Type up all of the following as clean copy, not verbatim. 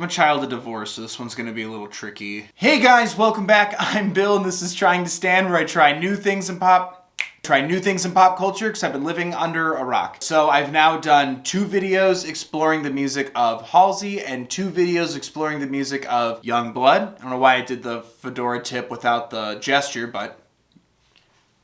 I'm a child of divorce, so this one's gonna be a little tricky. Hey guys, welcome back. I'm Bill, and this is Trying to Stand, where I try new things in pop culture, because I've been living under a rock. So I've now done 2 videos exploring the music of Halsey and 2 videos exploring the music of Yungblud. I don't know why I did the fedora tip without the gesture, but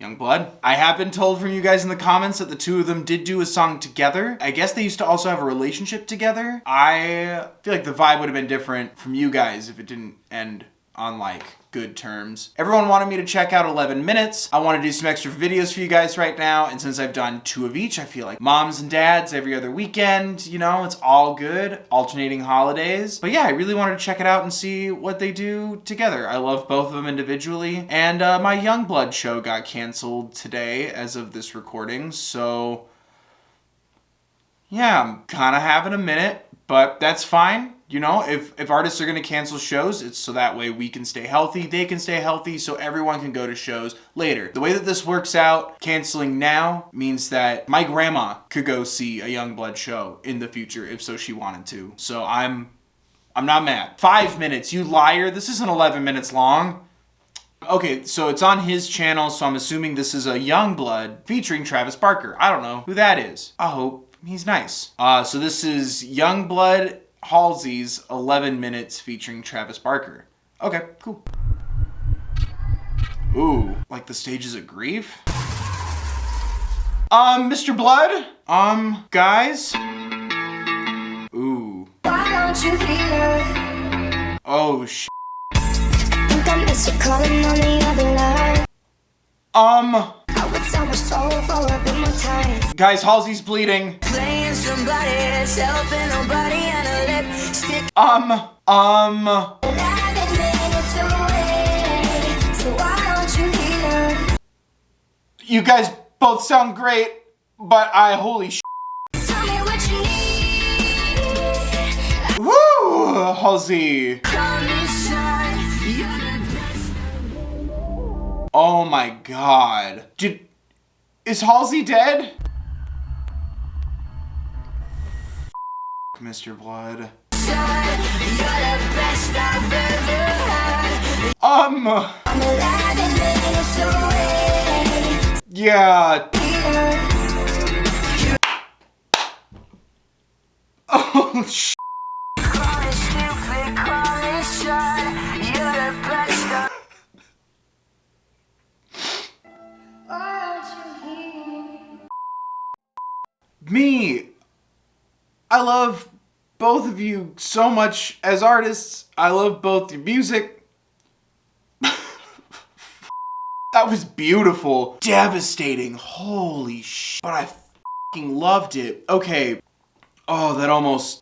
Yungblud. I have been told from you guys in the comments that the 2 of them did do a song together. I guess they used to also have a relationship together. I feel like the vibe would have been different from you guys if it didn't end on like good terms. Everyone wanted me to check out 11 Minutes. I want to do some extra videos for you guys right now, and since I've done 2 of each, I feel like moms and dads every other weekend, you know, it's all good, alternating holidays. But yeah, I really wanted to check it out and see what they do together. I love both of them individually, and my Yungblud show got canceled today as of this recording, so yeah, I'm kind of having a minute, but that's fine. You know, if artists are going to cancel shows, it's so that way we can stay healthy, they can stay healthy, so everyone can go to shows later. The way that this works out, canceling now means that my grandma could go see a Yungblud show in the future if so she wanted to. So I'm not mad. 5 minutes, you liar. This isn't 11 minutes long. Okay, so it's on his channel, so I'm assuming this is a Yungblud featuring Travis Barker. I don't know who that is. I hope he's nice. So this is Yungblud Halsey's 11 Minutes featuring Travis Barker. Okay, cool. Ooh, like the stages of grief? Mr. Blood? Guys? Ooh. Why don't you hear? Oh, sh**. Think I miss you calling on the other line. I would so much soul for a bit more time. Guys, Halsey's bleeding. Playing somebody that's helping nobody and a lipstick. 11 minutes away. So why don't you hear? You guys both sound great, but holy sh**. Tell me what you need. Woo! Halsey. Come inside. You're the best. Oh my god. Is Halsey dead? Mr. Blood. You're the best I've ever had. I'm 11 minutes away. Yeah. Oh, sh**. Crawling stupid, crawling shy. You're the best I've Me. I love both of you so much as artists. I love both your music. That was beautiful. Devastating. Holy sh**. But I f***ing loved it. Okay. Oh, that almost...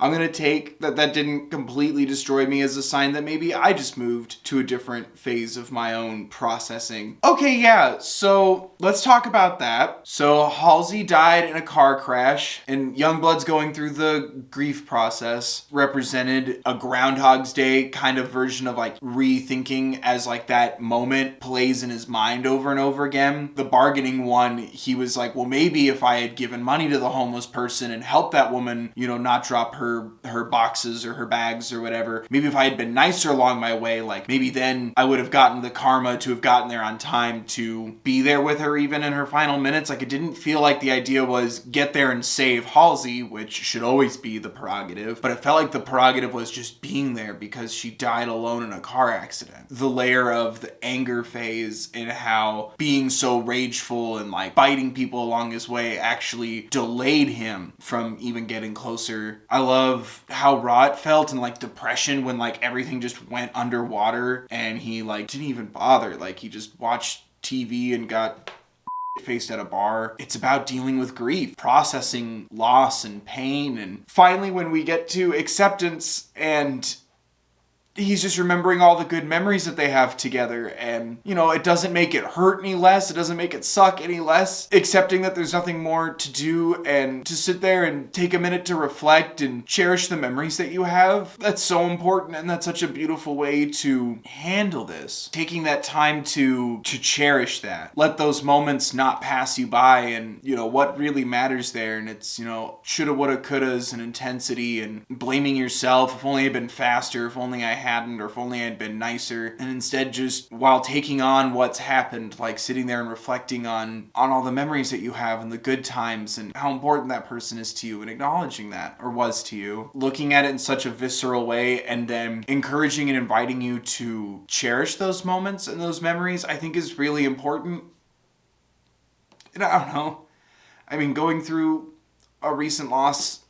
I'm gonna take that didn't completely destroy me as a sign that maybe I just moved to a different phase of my own processing. Okay, yeah, so let's talk about that. So Halsey died in a car crash, and Yungblud's going through the grief process, represented a Groundhog's Day kind of version of like rethinking as like that moment plays in his mind over and over again. The bargaining one, he was like, well, maybe if I had given money to the homeless person and helped that woman, you know, not drop her boxes or her bags or whatever. Maybe if I had been nicer along my way, like maybe then I would have gotten the karma to have gotten there on time to be there with her even in her final minutes. Like it didn't feel like the idea was get there and save Halsey, which should always be the prerogative, but it felt like the prerogative was just being there because she died alone in a car accident. The layer of the anger phase and how being so rageful and like biting people along his way actually delayed him from even getting closer. I love how raw it felt and like depression when like everything just went underwater and he like didn't even bother. Like he just watched TV and got faced at a bar. It's about dealing with grief, processing loss and pain, and finally when we get to acceptance and he's just remembering all the good memories that they have together. And, you know, it doesn't make it hurt any less. It doesn't make it suck any less. Accepting that there's nothing more to do and to sit there and take a minute to reflect and cherish the memories that you have. That's so important, and that's such a beautiful way to handle this. Taking that time to cherish that. Let those moments not pass you by, and, you know, what really matters there. And it's, you know, shoulda, woulda, couldas and intensity and blaming yourself. If only I'd been faster, if only I hadn't, or if only I'd been nicer. And instead, just while taking on what's happened, like sitting there and reflecting on all the memories that you have and the good times and how important that person is to you, and acknowledging that, or was to you. Looking at it in such a visceral way, and then encouraging and inviting you to cherish those moments and those memories, I think is really important. And I don't know. I mean, going through a recent loss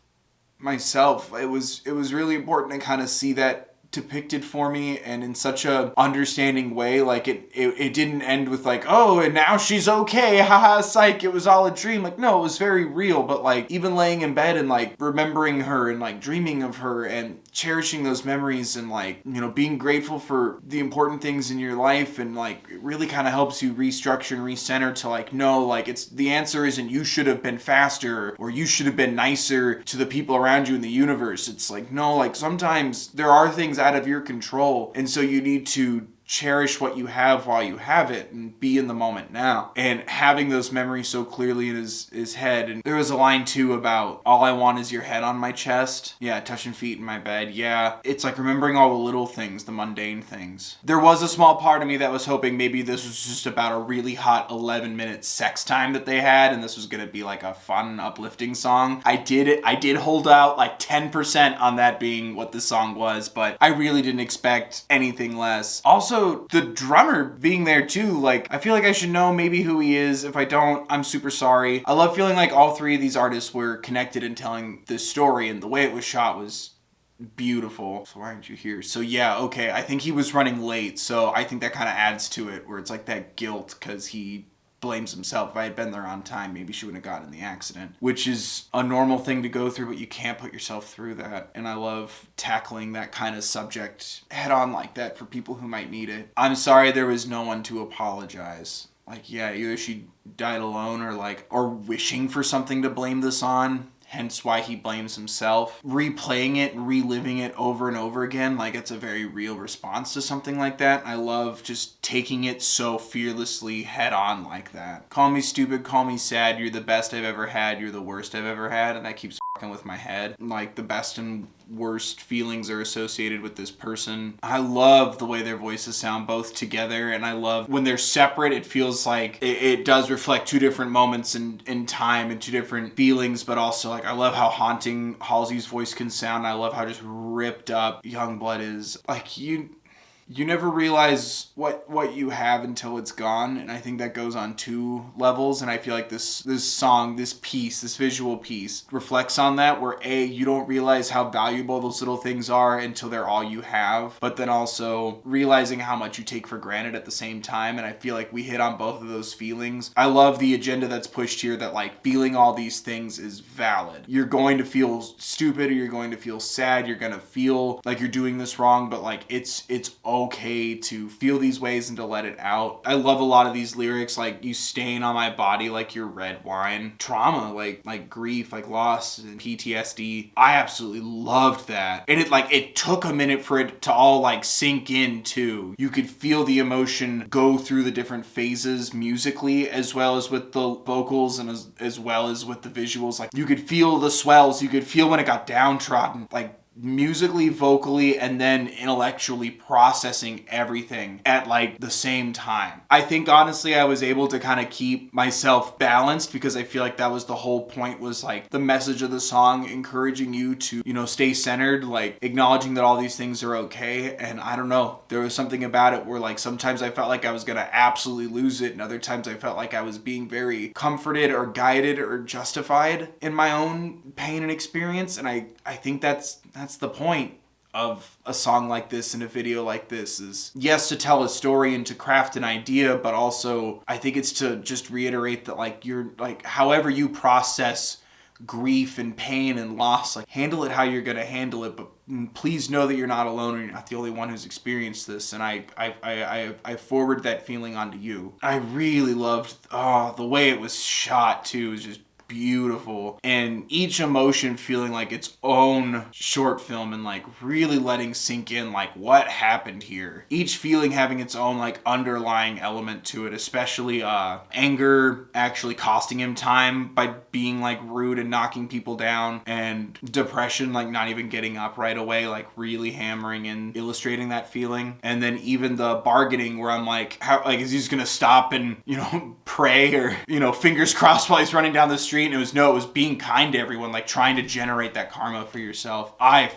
myself, it was really important to kind of see that depicted for me, and in such a understanding way. Like it didn't end with like, oh, and now she's okay, haha, psych, it was all a dream. Like, no, it was very real. But like, even laying in bed and like remembering her and like dreaming of her and cherishing those memories, and like, you know, being grateful for the important things in your life, and like it really kind of helps you restructure and recenter to like, no, like, it's, the answer isn't you should have been faster or you should have been nicer to the people around you in the universe. It's like, no, like, sometimes there are things out of your control, and so you need to cherish what you have while you have it and be in the moment now. And having those memories so clearly in his head. And there was a line too about, all I want is your head on my chest. Yeah, touching feet in my bed. Yeah, it's like remembering all the little things, the mundane things. There was a small part of me that was hoping maybe this was just about a really hot 11-minute sex time that they had, and this was gonna be like a fun, uplifting song. I did hold out like 10% on that being what the song was, but I really didn't expect anything less. Also, the drummer being there too, like, I feel like I should know maybe who he is. If I don't, I'm super sorry. I love feeling like all three of these artists were connected in telling this story, and the way it was shot was beautiful. So why aren't you here? So yeah, okay, I think he was running late, so I think that kind of adds to it, where it's like that guilt because he blames himself. If I had been there on time, maybe she wouldn't have gotten in the accident, which is a normal thing to go through, but you can't put yourself through that. And I love tackling that kind of subject head on like that for people who might need it. I'm sorry there was no one to apologize. Like, yeah, either she died alone or wishing for something to blame this on. Hence why he blames himself. Replaying it and reliving it over and over again, like, it's a very real response to something like that. I love just taking it so fearlessly head on like that. Call me stupid, call me sad, you're the best I've ever had, you're the worst I've ever had, and that keeps fucking with my head. Like, the best and worst feelings are associated with this person. I love the way their voices sound both together, and I love when they're separate, it feels like it does reflect two different moments in time and two different feelings, but also, like, I love how haunting Halsey's voice can sound. I love how just ripped up Yungblud is. Like, you never realize what you have until it's gone, and I think that goes on two levels, and I feel like this song, this piece, this visual piece reflects on that, where A, you don't realize how valuable those little things are until they're all you have, but then also realizing how much you take for granted at the same time, and I feel like we hit on both of those feelings. I love the agenda that's pushed here, that like feeling all these things is valid. You're going to feel stupid, or you're going to feel sad, you're going to feel like you're doing this wrong, but like it's okay to feel these ways and to let it out. I love a lot of these lyrics, like, you stain on my body like your red wine. Trauma, like grief, like loss and PTSD. I absolutely loved that. And it took a minute for it to all like sink in too. You could feel the emotion go through the different phases musically, as well as with the vocals, and as well as with the visuals. Like, you could feel the swells, you could feel when it got downtrodden, like musically, vocally, and then intellectually processing everything at like the same time. I think honestly I was able to kind of keep myself balanced, because I feel like that was the whole point, was like the message of the song, encouraging you to, you know, stay centered, like acknowledging that all these things are okay. And I don't know, there was something about it where like sometimes I felt like I was gonna absolutely lose it, and other times I felt like I was being very comforted or guided or justified in my own pain and experience. And I think that's the point of a song like this and a video like this, is yes, to tell a story and to craft an idea, but also I think it's to just reiterate that like you're like, however you process grief and pain and loss, like handle it how you're gonna handle it, but please know that you're not alone and you're not the only one who's experienced this. And I forward that feeling onto you. I really loved the way it was shot too. It was just beautiful, and each emotion feeling like its own short film and like really letting sink in like what happened here. Each feeling having its own like underlying element to it, especially anger actually costing him time by being like rude and knocking people down, and depression like not even getting up right away, like really hammering and illustrating that feeling. And then even the bargaining where I'm like, how, like, is he just gonna stop and, you know, pray or, you know, fingers crossed while he's running down the street? And it was being kind to everyone, like trying to generate that karma for yourself. I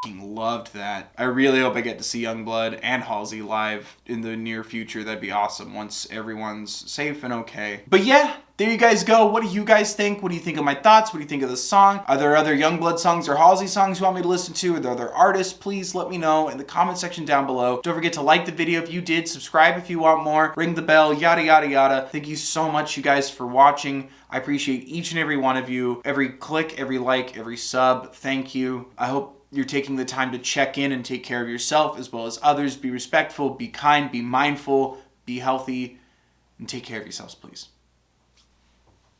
loved that. I really hope I get to see Yungblud and Halsey live in the near future. That'd be awesome once everyone's safe and okay. But yeah, there you guys go. What do you guys think? What do you think of my thoughts? What do you think of the song? Are there other Yungblud songs or Halsey songs you want me to listen to? Are there other artists? Please let me know in the comment section down below. Don't forget to like the video if you did, subscribe if you want more, ring the bell, yada yada yada. Thank you so much, you guys, for watching. I appreciate each and every one of you. Every click, every like, every sub. Thank you. I hope you're taking the time to check in and take care of yourself as well as others. Be respectful, be kind, be mindful, be healthy, and take care of yourselves, please.